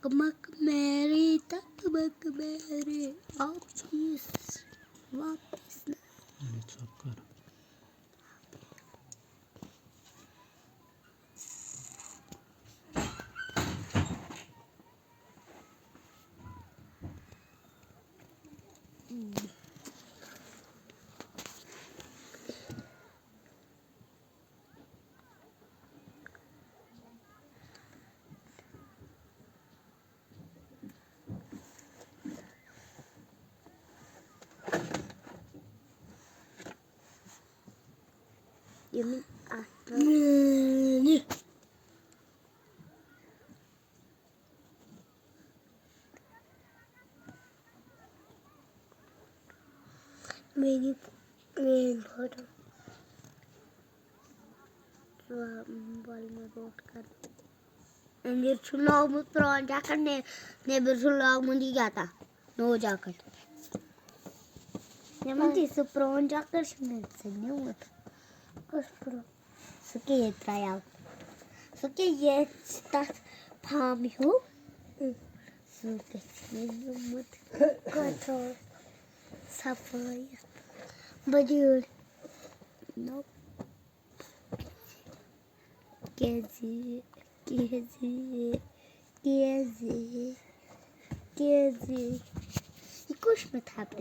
Mary, Mary, वापस चक्कर You mean after? मेरी फोटो बॉल में रोट कर अंदर चुनाव में प्राण जाकर ने बिरसुलाग मुंडी जाता नो जाकर ये मंदी से प्राण जाकर से नहीं हुआ कुछ प्रो सके ये ट्रायल सके ये स्टार्ट फार्म हो सके ये मत करो सफाई बजूर no Gezi, Ikush mit habt